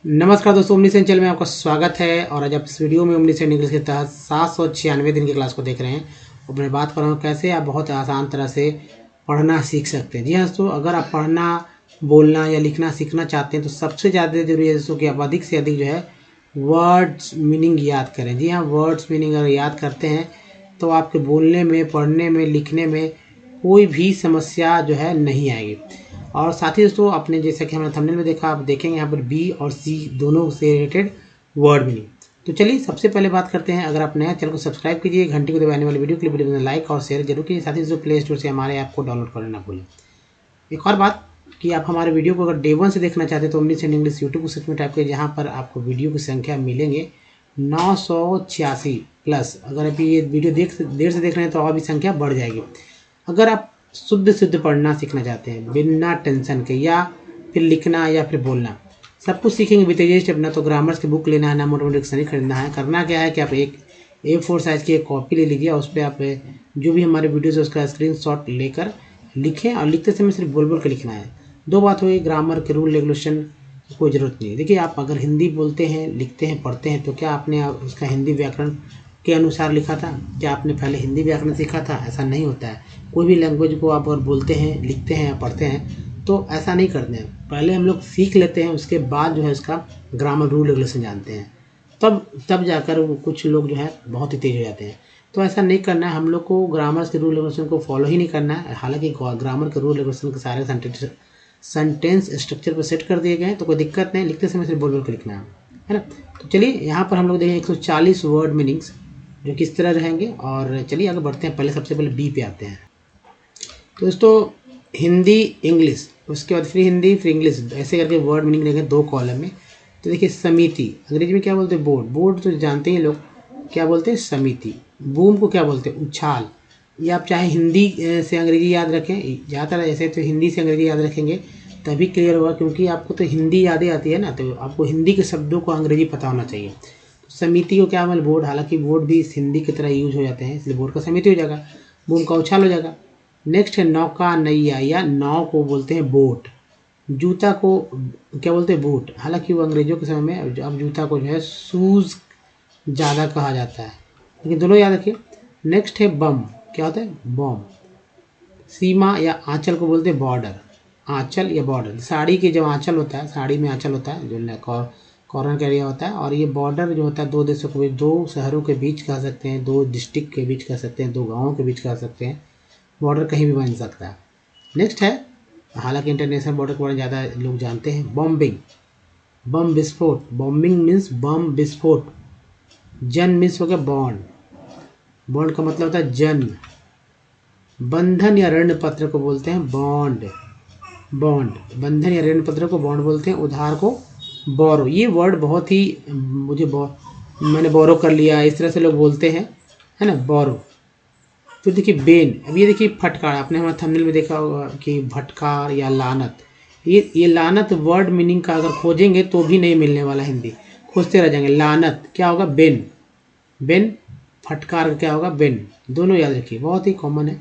नमस्कार दोस्तों, omniscient channel में आपका स्वागत है। और आज आप इस वीडियो में ओमनीसेंट इंग्लिश के तहत 796 दिन की क्लास को देख रहे हैं। और मैं बात कर रहा हूँ कैसे आप बहुत आसान तरह से पढ़ना सीख सकते हैं। जी हाँ दोस्तों, अगर आप पढ़ना, बोलना या लिखना सीखना चाहते हैं तो सबसे ज़्यादा जरूरी है दोस्तों कि आप अधिक से अधिक जो है वर्ड्स मीनिंग याद करें। जी हाँ, वर्ड्स मीनिंग अगर याद करते हैं तो आपके बोलने में, पढ़ने में, लिखने में कोई भी समस्या जो है नहीं आएगी। और साथ ही दोस्तों, आपने जैसा कि हमने थंबनेल में देखा, आप देखेंगे यहाँ पर बी और सी दोनों से रिलेटेड वर्ड मीनिंग। तो चलिए सबसे पहले बात करते हैं। अगर आप नया चैनल को सब्सक्राइब कीजिए, घंटी को दबाने वाले वीडियो क्लिप वीडियो में लाइक और शेयर जरूर कीजिए। साथ ही दोस्तों, प्ले स्टोर से हमारे ऐप को डाउनलोड करना ना भूलें। एक और बात कि आप हमारे वीडियो को अगर डे 1 से देखना चाहते हैं तो ओमनीसेंट इंग्लिश यूट्यूब को सर्च में टाइप करिए, जहाँ पर आपको वीडियो की संख्या मिलेंगे 986 प्लस। अगर आप ये वीडियो देर से देख रहे हैं तो और भी संख्या बढ़ जाएगी। अगर आप शुद्ध पढ़ना सीखना चाहते हैं बिना टेंशन के, या फिर लिखना या फिर बोलना, सब कुछ सीखेंगे विद एज स्टेप। ना तो ग्रामर्स की बुक लेना है, ना मोटा मोटा डिक्शनरी खरीदना है। करना क्या है कि आप एक A4 साइज़ की एक कॉपी ले लीजिए और उस पर आप जो भी हमारे वीडियोज़ है उसका स्क्रीनशॉट लेकर लिखें। और लिखते समय सिर्फ बोल बोल के लिखना है। दो बात हुई, ग्रामर के रूल रेगुलेशन की कोई ज़रूरत नहीं है। देखिए, आप अगर हिंदी बोलते हैं, लिखते हैं, पढ़ते हैं तो क्या आपने उसका हिंदी व्याकरण के अनुसार लिखा था? क्या आपने पहले हिंदी व्याकरण सीखा था? ऐसा नहीं होता है। कोई भी लैंग्वेज को आप अगर बोलते हैं, लिखते हैं या पढ़ते हैं तो ऐसा नहीं करते हैं। पहले हम लोग सीख लेते हैं, उसके बाद जो है उसका ग्रामर रूल रेगुलेशन जानते हैं। तब जाकर कुछ लोग जो है बहुत ही तेज हो जाते हैं। तो ऐसा नहीं करना है। हम लोग को ग्रामर के रूल रेगुलेशन को फॉलो ही नहीं करना है। हालांकि ग्रामर के रूल रेगुलेशन के सारे सेंटेंस स्ट्रक्चर पर सेट कर दिए गए हैं, तो कोई दिक्कत नहीं। लिखते समय सिर्फ बोल बोल के लिखना है ना। तो चलिए यहाँ पर हम लोग देखें 140 वर्ड मीनिंग्स जो किस तरह रहेंगे। और चलिए आगे बढ़ते हैं। सबसे पहले बी पे आते हैं। तो दोस्तों, हिंदी, इंग्लिश, उसके बाद फिर हिंदी, फिर इंग्लिश, ऐसे करके वर्ड मीनिंग रहेंगे 2 कॉलम में। तो देखिए, समिति अंग्रेजी में क्या बोलते हैं? बोर्ड तो जानते हैं लोग, क्या बोलते हैं? समिति। बूम को क्या बोलते हैं? उछाल। या आप चाहे हिंदी से अंग्रेजी याद रखें, ज़्यादातर ऐसे तो हिंदी से अंग्रेजी याद रखेंगे तभी क्लियर होगा, क्योंकि आपको तो हिंदी याद ही आती है ना, तो आपको हिंदी के शब्दों को अंग्रेजी पता होना चाहिए। समिति को क्या मतलब? बोर्ड। हालांकि बोर्ड भी हिंदी की तरह यूज हो जाते हैं, इसलिए बोर्ड का समिति हो जाएगा। बूम का उछाल हो जाएगा। नेक्स्ट है नौका, नैया, या नाव को बोलते हैं बोट। जूता को क्या बोलते हैं? बूट। हालांकि वो अंग्रेजों के समय में अब जूता को जो है शूज़ ज़्यादा कहा जाता है, लेकिन दोनों याद रखिए। नेक्स्ट है बम। क्या होता है? बम। सीमा या आंचल को बोलते हैं बॉर्डर। आंचल या बॉर्डर, साड़ी के जब आंचल होता है, साड़ी में आंचल होता है जो कॉर्नर का एरिया होता है। और ये बॉर्डर जो होता है दो देशों के बीच, 2 शहरों के बीच कह सकते हैं, 2 डिस्ट्रिक्ट के बीच कह सकते हैं, 2 गाँवों के बीच कह सकते हैं। बॉर्डर कहीं भी बन सकता है। नेक्स्ट है, हालांकि इंटरनेशनल बॉर्डर के बारे में ज़्यादा लोग जानते हैं, बॉम्बिंग, बम विस्फोट। बॉम्बिंग मीन्स बम विस्फोट। जन मीन्स हो गया बॉन्ड। बॉन्ड का मतलब होता है जन्म। बंधन या ऋण पत्र को बोलते हैं बॉन्ड। बॉन्ड, बंधन या ऋण पत्र को बॉन्ड बोलते हैं। उधार को बोरो। ये वर्ड बहुत ही मैंने बोरो कर लिया, इस तरह से लोग बोलते हैं, है ना, बोरो। तो देखिए बेन। अब ये देखिए फटकार, आपने हमारे थंबनेल में देखा होगा कि फटकार या लानत। ये लानत वर्ड मीनिंग का अगर खोजेंगे तो भी नहीं मिलने वाला, हिंदी खोजते रह जाएंगे। लानत क्या होगा? बेन। बेन। फटकार का क्या होगा? बेन। दोनों याद रखिए, बहुत ही कॉमन है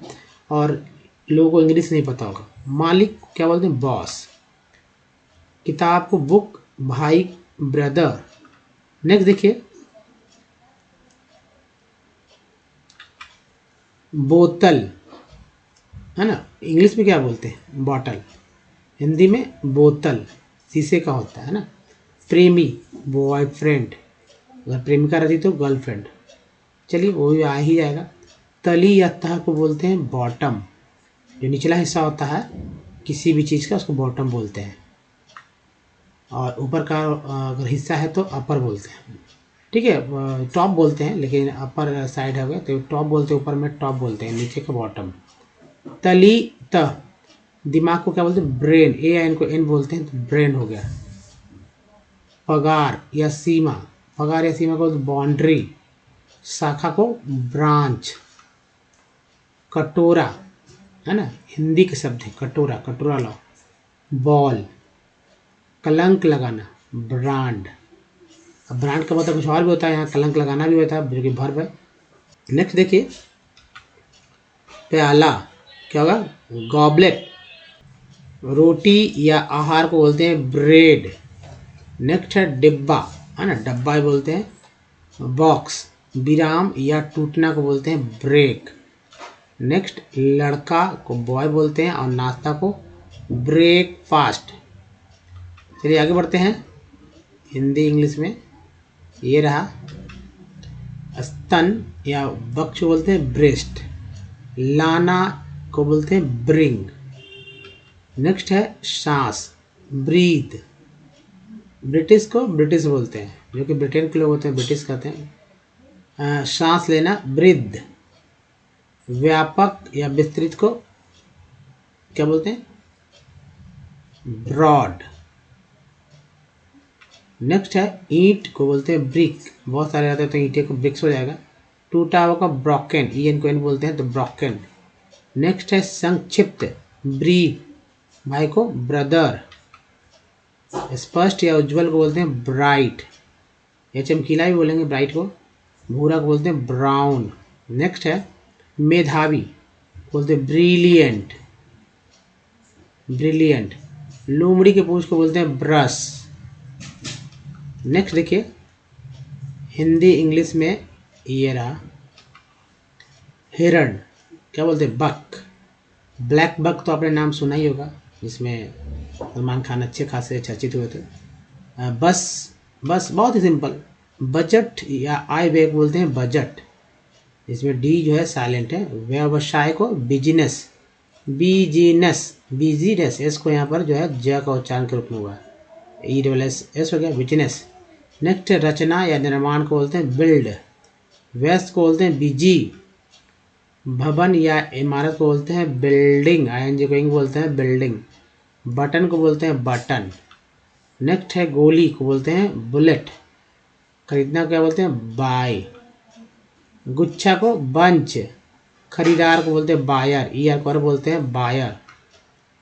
और लोगों को इंग्लिश नहीं पता होगा। मालिक को क्या बोलते हैं? बॉस। किताब को बुक। भाई ब्रदर। नेक्स्ट देखिए, बोतल, है ना, इंग्लिश में क्या बोलते हैं? बॉटल। हिंदी में बोतल शीशे का होता है ना। प्रेमी, बॉयफ्रेंड। अगर प्रेमिका रहती तो गर्लफ्रेंड। चलिए वो भी आ ही जाएगा। तली या तह को बोलते हैं बॉटम। जो निचला हिस्सा होता है किसी भी चीज़ का, उसको बॉटम बोलते हैं। और ऊपर का अगर हिस्सा है तो अपर बोलते हैं। ठीक है, टॉप बोलते हैं, लेकिन अपर साइड है गया तो टॉप बोलते हैं, ऊपर में टॉप बोलते हैं, नीचे का बॉटम। तली तह, दिमाग को क्या बोलते हैं? ब्रेन। ए एन को एन बोलते हैं तो ब्रेन हो गया। पगार या सीमा, पगार या सीमा को बाउंड्री। शाखा को ब्रांच। कटोरा, है ना, हिंदी के शब्द है कटोरा, कटोरा लो। बॉल। कलंक लगाना, ब्रांड। अब ब्रांड का मतलब कुछ और भी होता है, यहाँ कलंक लगाना भी होता है जो कि वर्ब है। नेक्स्ट देखिए, प्याला क्या होगा? गॉबलेट। रोटी या आहार को बोलते हैं ब्रेड। नेक्स्ट है डिब्बा, है ना, डब्बा ही बोलते हैं। बॉक्स, विराम या टूटना को बोलते हैं ब्रेक। नेक्स्ट लड़का को बॉय बोलते हैं और नाश्ता को ब्रेकफास्ट। चलिए आगे बढ़ते हैं हिंदी इंग्लिश में। ये रहा स्तन या बक्ष बोलते हैं ब्रेस्ट। लाना को बोलते हैं ब्रिंग। नेक्स्ट है सांस, ब्रीथ। ब्रिटिश को ब्रिटिश बोलते हैं, जो कि ब्रिटेन के लोग होते हैं ब्रिटिश कहते हैं। सांस लेना ब्रीथ। व्यापक या विस्तृत को क्या बोलते हैं, ब्रॉड। नेक्स्ट है ईंट को बोलते हैं ब्रिक, बहुत सारे रहते हैं तो ईंटे को ब्रिक्स हो जाएगा। टूटा हुआ का ब्रोकन, ई एन को एन बोलते हैं तो ब्रोकन। नेक्स्ट है संक्षिप्त, ब्रीफ। भाई को ब्रदर। स्पष्ट या उज्जवल को बोलते हैं ब्राइट, या चमकीला भी बोलेंगे ब्राइट को। भूरा को बोलते हैं ब्राउन। नेक्स्ट है मेधावी, बोलते हैं ब्रिलियंट, ब्रिलियंट। लोमड़ी के पूंछ को बोलते हैं ब्रश। नेक्स्ट देखिए हिंदी इंग्लिश में ये रहा हिरण, क्या बोलते हैं बक। ब्लैक बक तो आपने नाम सुना ही होगा, जिसमें सलमान खान अच्छे खासे चर्चित हुए थे। बस बस बहुत ही सिंपल। बजट या आय व्यय बोलते हैं बजट, इसमें डी जो है साइलेंट है। व्यवसाय को बिजनेस, बिजनेस, बिजनेस। एस को यहाँ पर जो है ज का उच्चारण के रूप में हुआ, ई डबल एस एस हो गया बिजनेस। नेक्स्ट रचना या निर्माण को बोलते हैं बिल्ड। व्यस्त को बोलते हैं बिजी। भवन या इमारत को बोलते हैं बिल्डिंग, आईएनजी को बोलते हैं बिल्डिंग। बटन को बोलते हैं बटन। नेक्स्ट है गोली को बोलते हैं बुलेट। खरीदना को क्या बोलते हैं बाय। गुच्छा को बंच। खरीदार को बोलते हैं बायर, ई आर को बोलते हैं बायर।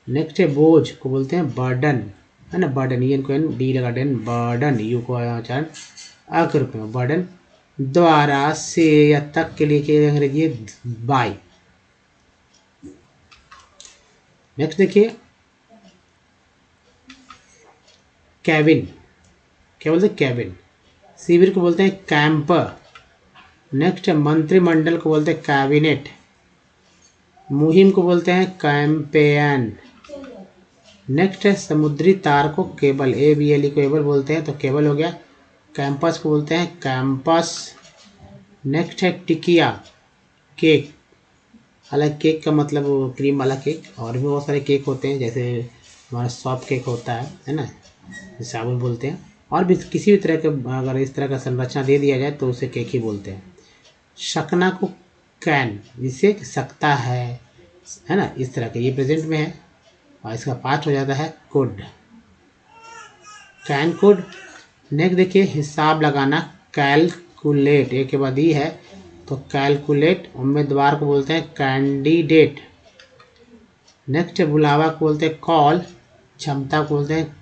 नेक्स्ट है बोझ को बोलते हैं बर्डन, है ना, बर्डन, ई एन को एन डी लगा डेन, बर्डन, यू को उच्चारण अ के रूप में बर्डन। द्वारा, से या तक के लिए किए अंग्रेजी है बाय। नेक्स्ट देखिए कैबिन, क्या बोलते हैं कैबिन। शिविर को बोलते हैं कैंप। नेक्स्ट है मंत्रिमंडल को बोलते हैं कैबिनेट। मुहिम को बोलते हैं कैंपेन। नेक्स्ट है समुद्री तार को cable, A B L E को केबल बोलते हैं तो केबल हो गया। कैंपस को बोलते हैं कैंपस। नेक्स्ट है टिकिया, केक। हालांकि केक का मतलब वो क्रीम वाला केक, और भी बहुत सारे केक होते हैं, जैसे हमारा सॉफ्ट केक होता है ना, साबुन बोलते हैं। और भी किसी भी तरह का अगर इस तरह का संरचना दे दिया जाए तो उसे केक ही बोलते हैं। शकना को कैन, जिसे सकता है ना, इस तरह का, ये प्रेजेंट में है और इसका पार्ट हो जाता है कुड, कैन कुड। नेक्स्ट देखिए हिसाब लगाना, कैलकुलेट, एक के बाद ही है तो कैलकुलेट। उम्मीदवार को बोलते हैं कैंडिडेट। नेक्स्ट बुलावा को बोलते हैं कॉल। क्षमता को बोलते हैं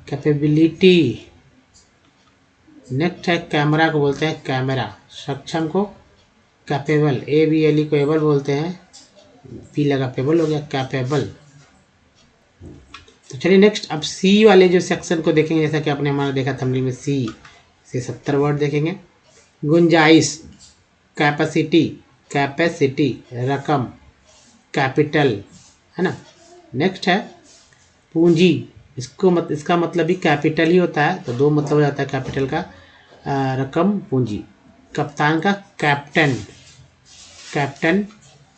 कैपेबिलिटी। नेक्स्ट है कैमरा को बोलते हैं कैमरा। सक्षम को capable, A B L E को एबल बोलते हैं, पी लगा पेबल हो गया कैपेबल। तो चलिए नेक्स्ट अब सी वाले जो सेक्शन को देखेंगे, जैसा कि आपने हमारा देखा थंबनेल में, सी से 70 वर्ड देखेंगे। गुंजाइश, कैपेसिटी, कैपेसिटी, रकम, कैपिटल, है ना। नेक्स्ट है पूंजी, इसका मतलब भी कैपिटल ही होता है, तो दो मतलब हो जाता है कैपिटल का, रकम, पूंजी। कप्तान का कैप्टन, कैप्टन।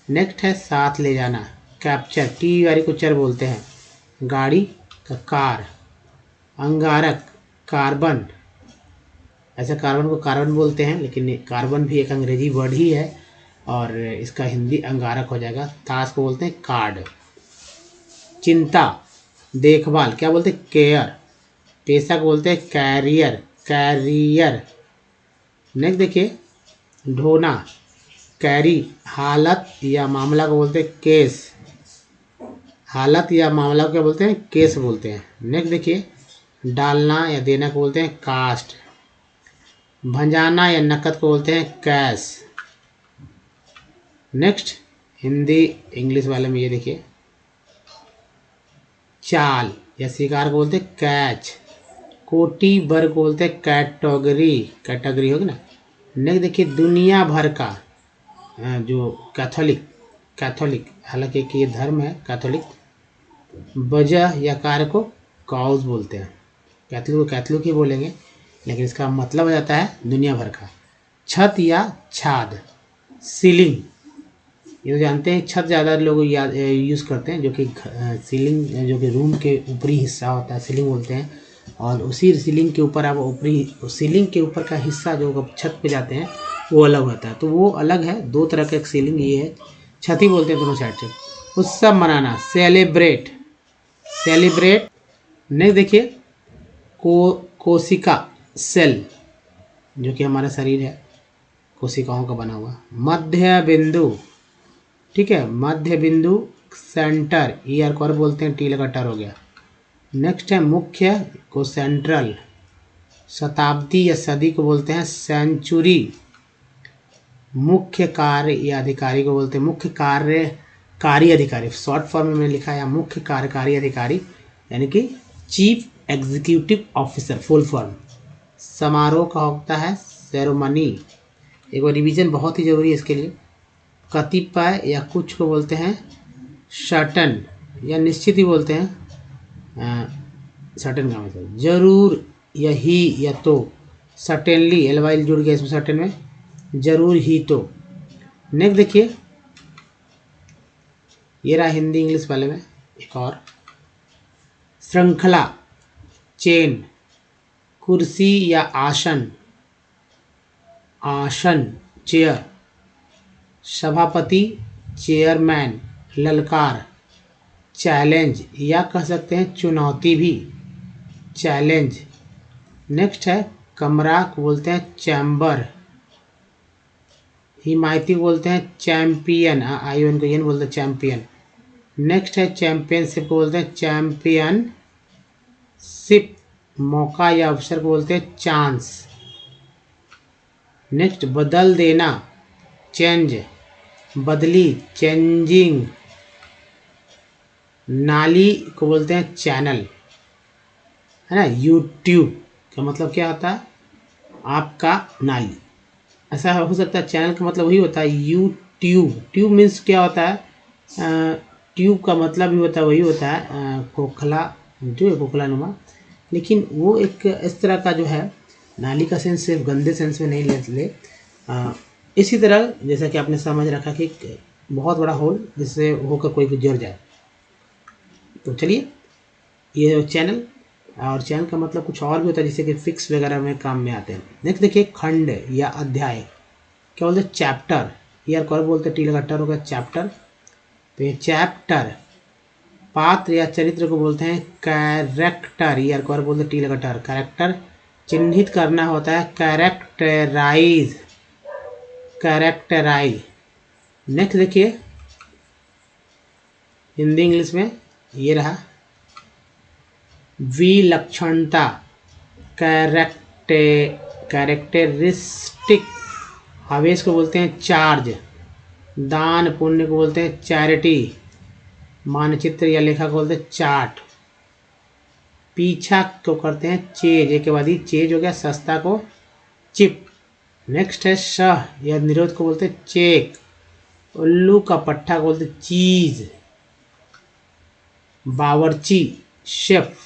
नेक्स्ट है साथ ले जाना, कैप्चर, टी वाली को चर बोलते हैं। गाड़ी का कार। अंगारक, कार्बन, ऐसे कार्बन को कार्बन बोलते हैं, लेकिन कार्बन भी एक अंग्रेजी वर्ड ही है और इसका हिंदी अंगारक हो जाएगा। ताश को बोलते हैं कार्ड। चिंता, देखभाल, क्या बोलते हैं केयर। पेशा को बोलते हैं कैरियर, कैरियर। नेक्स्ट देखिए ढोना, कैरी। हालत या मामला को बोलते हैं केस, हालत या मामला को क्या बोलते हैं केस बोलते हैं। नेक्स्ट देखिए डालना या देना को बोलते हैं कास्ट। भंजाना या नकद को बोलते हैं कैश। नेक्स्ट हिंदी इंग्लिश वाले में ये देखिए चाल या शिकार को बोलते हैं कैच। कोटि वर्ग बोलते हैं कैटेगरी, कैटेगरी होगी ना। नेक्स्ट देखिए दुनिया भर का जो कैथोलिक, कैथोलिक हालांकि कि ये धर्म है कैथोलिक, वजह या कार्य को कॉज बोलते हैं। कैथोलिक को कैथोलिक ही बोलेंगे, लेकिन इसका मतलब हो जाता है दुनिया भर का। छत या छाद, सीलिंग, ये तो जानते हैं छत ज़्यादा लोग याद यूज़ करते हैं, जो कि सीलिंग जो कि रूम के ऊपरी हिस्सा होता है सीलिंग बोलते हैं। और उसी सीलिंग के ऊपर आप ऊपरी सीलिंग के ऊपर का हिस्सा जो छत पे जाते हैं वो अलग होता है, तो वो अलग है। दो तरह का एक सीलिंग ये है, छत ही बोलते हैं दोनों साइड से। उत्सव मनाना, सेलिब्रेट, सेलिब्रेट। नेक्स्ट देखिए कोशिका, सेल, जो कि हमारा शरीर है कोशिकाओं का बना हुआ। मध्य बिंदु, ठीक है, मध्य बिंदु, सेंटर, ई आर को बोलते हैं, टी लगा टर हो गया। नेक्स्ट है मुख्य को सेंट्रल, शताब्दी या सदी को बोलते हैं सेंचुरी। मुख्य कार्य या अधिकारी को बोलते हैं मुख्य कार्यकारी अधिकारी, शॉर्ट फॉर्म में मैंने लिखा है मुख्य कार्यकारी अधिकारी, यानी कि chief executive officer full form. समारोह का होता है सेरेमनी, एक बार रिवीजन बहुत ही जरूरी है इसके लिए। कतिपय या कुछ को बोलते हैं सर्टन या निश्चित ही बोलते हैं। सर्टन का मतलब जरूर या ही या तो, सर्टेनली, एल वाई जुड़ गया इसमें सर्टेन में, जरूर ही तो। नेक्स्ट देखिए ये रहा हिंदी इंग्लिश वाले में एक और, श्रृंखला, चेन, कुर्सी या आसन, आसन चेयर, सभापति चेयरमैन, ललकार, चैलेंज या कह सकते हैं चुनौती भी, चैलेंज। नेक्स्ट है कमरा को बोलते हैं चैम्बर, हिमायती बोलते हैं चैंपियन, आई एन को एन बोलते हैं चैंपियन। नेक्स्ट है चैंपियनशिप को बोलते हैं चैंपियनशिप, मौका या अवसर को बोलते हैं चांस। नेक्स्ट बदल देना, चेंज, बदली, चेंजिंग। नाली को बोलते हैं चैनल, है ना। यूट्यूब का मतलब क्या होता है, आपका नाली, ऐसा हो सकता है। चैनल का मतलब वही होता है यूट्यूब, ट्यूब मीन्स क्या होता है, ट्यूब का मतलब भी होता है वही होता है खोखला, जो है खोखला नुमा, लेकिन वो एक इस तरह का जो है नाली का सेंस सिर्फ गंदे सेंस में नहीं ले। इसी तरह जैसा कि आपने समझ रखा कि बहुत बड़ा होल जिससे होकर कोई गुजर जाए। तो चलिए ये चैनल, और चैनल का मतलब कुछ और भी होता है जैसे कि फिक्स वगैरह में काम में आते हैं। नेक्स्ट देखिए खंड या अध्याय, क्या बोलते हैं चैप्टर, यार कौन बोलते हैं टी लगा टर होगा चैप्टर, तो ये चैप्टर। पात्र या चरित्र को बोलते हैं कैरेक्टर, यार कौन बोलते हैं टी लगा टर, कैरेक्टर। चिन्हित करना होता है कैरेक्टराइज, कैरेक्टराइज। नेक्स्ट देखिए हिंदी इंग्लिश में ये रहा विलक्षणता, कैरेक्टरिस्टिक। आवेश को बोलते हैं चार्ज, दान पुण्य को बोलते हैं चैरिटी, मानचित्र या लेखा को बोलते हैं चार्ट। पीछा को करते हैं चेज, एक के बाद ही चेज हो गया, सस्ता को चिप। नेक्स्ट है शह या निरोध को बोलते हैं चेक, उल्लू का पट्टा को बोलते हैं चीज, बावर्ची शेफ।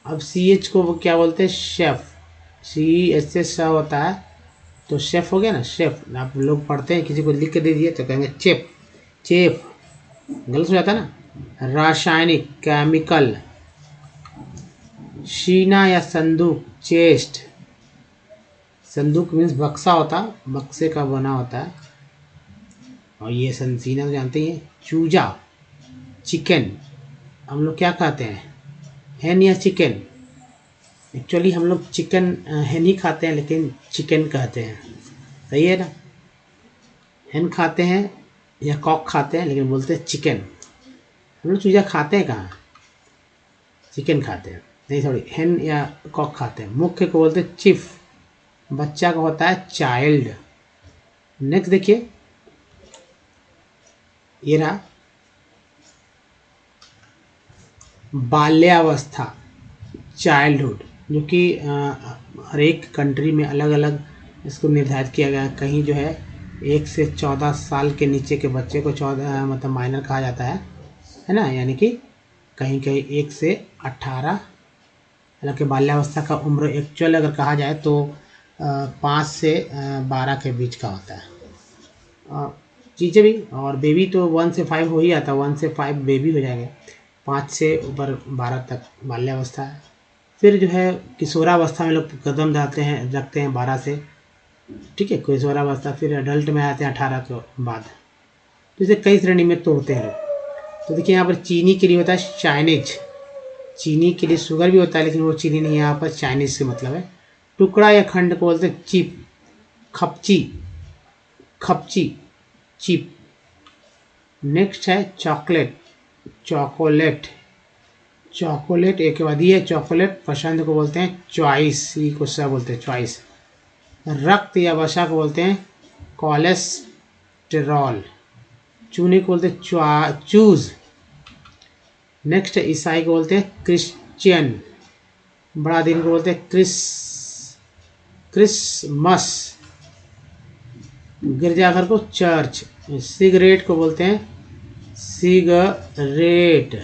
अब सी एच को क्या बोलते हैं शेफ, सी एच से श होता है तो शेफ हो गया ना, शेफ। आप लोग पढ़ते हैं किसी को लिख के दे दिए तो कहेंगे चेप, चेफ, गलत हो जाता है ना। रासायनिक केमिकल, शीना या संदूक चेस्ट, संदूक मीन्स बक्सा होता, बक्से का बना होता है, और ये सीना तो जानते ही हैं। चूजा, चिकन, हम लोग क्या खाते हैं हैन या चिकन, एक्चुअली हम लोग चिकन हैन ही खाते हैं लेकिन चिकन कहते हैं, सही है ना। हैन खाते हैं या कॉक खाते हैं लेकिन बोलते हैं चिकन। हम लोग चूजा खाते हैं कहाँ, चिकन खाते हैं, नहीं थोड़ी हैन या कॉक खाते हैं। मुख्य को बोलते हैं चीफ, बच्चा का होता है चाइल्ड। नेक्स्ट देखिए ये रहा बाल्यावस्था, चाइल्डहुड। जो कि हर एक कंट्री में अलग अलग इसको निर्धारित किया गया। कहीं जो है 1 से 14 साल के नीचे के बच्चे को 14 मतलब माइनर कहा जाता है ना, यानी कि कहीं कहीं 1 से 18, हालांकि बाल्यावस्था का उम्र एक्चुअल अगर कहा जाए तो 5 से 12 के बीच का होता है। चीज़ें भी, और बेबी तो 1 से 5 हो ही आता है, 1 से 5 बेबी हो जाएंगे, 5 से ऊपर 12 तक बाल्यावस्था है। फिर जो है किशोरावस्था में लोग कदम रखते हैं 12 से, ठीक है, किशोरावस्था। फिर अडल्ट में आते हैं 18 के बाद। तो इसे कई श्रेणी में तोड़ते हैं लोग। तो देखिए यहाँ पर चीनी के लिए होता है चाइनीज, चीनी के लिए शुगर भी होता है, लेकिन वो चीनी नहीं है, यहाँ पर चाइनीज से मतलब है। टुकड़ा या खंड को बोलते हैं चिप, खपची, खपची, चिप। नेक्स्ट है चॉकलेट, चॉकोलेट, चॉकोलेट एक के बाद ये चॉकलेट। पसंद को बोलते हैं चॉइस, ई को सा बोलते हैं चॉइस। रक्त या वसा को बोलते हैं कोलेस्टेरॉल। चूने को बोलते हैं चूज। नेक्स्ट ईसाई को बोलते हैं क्रिश्चियन। बड़ा दिन को बोलते हैं क्रिसमस। गिरजाघर को चर्च। सिगरेट को बोलते हैं सिगरेट।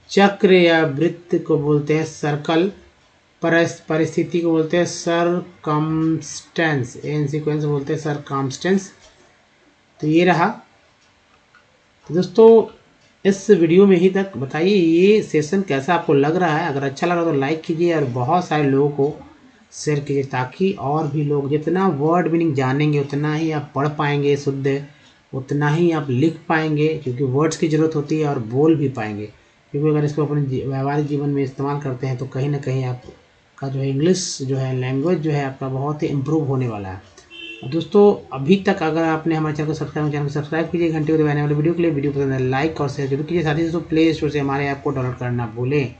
चक्र या वृत्त को बोलते हैं सर्कल। परिस्थिति को बोलते हैं सरकमस्टेंस, इन सीक्वेंस बोलते हैं सरकमस्टेंस। तो ये रहा। तो दोस्तों इस वीडियो में ही तक बताइए ये सेशन कैसा आपको लग रहा है। अगर अच्छा लगा तो लाइक कीजिए और बहुत सारे लोगों को शेयर कीजिए, ताकि और भी लोग, जितना वर्ड मीनिंग जानेंगे उतना ही आप पढ़ पाएंगे शुद्ध, उतना ही आप लिख पाएंगे, क्योंकि वर्ड्स की ज़रूरत होती है, और बोल भी पाएंगे। क्योंकि अगर इसको अपने व्यवहारिक जीवन में इस्तेमाल करते हैं तो कहीं ना कहीं आपका जो है इंग्लिश जो है लैंग्वेज जो है आपका बहुत ही इम्प्रूव होने वाला है। दोस्तों अभी तक अगर आपने हमारे चैनल को सब्सक्राइब कीजिए, घंटे को दबाने वाले वीडियो के लिए। वीडियो पसंद है लाइक और शेयर जरूर कीजिए। साथ ही दोस्तों प्ले स्टोर से हमारे ऐप को डाउनलोड करना भूलें,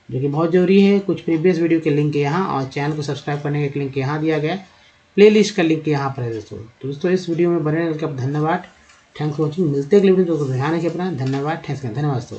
जो कि बहुत जरूरी है। कुछ प्रीवियस वीडियो के लिंक यहाँ और चैनल को सब्सक्राइब करने का लिंक यहाँ दिया गया, प्लेलिस्ट का लिंक यहाँ पर है दोस्तों। तो दोस्तों इस वीडियो में बने रहने का धन्यवाद। Thanks for watching. मिलते हैं अगले वीडियो, तो ध्यान रखिए अपना। धन्यवाद, थैंक्स, धन्यवाद दोस्तों।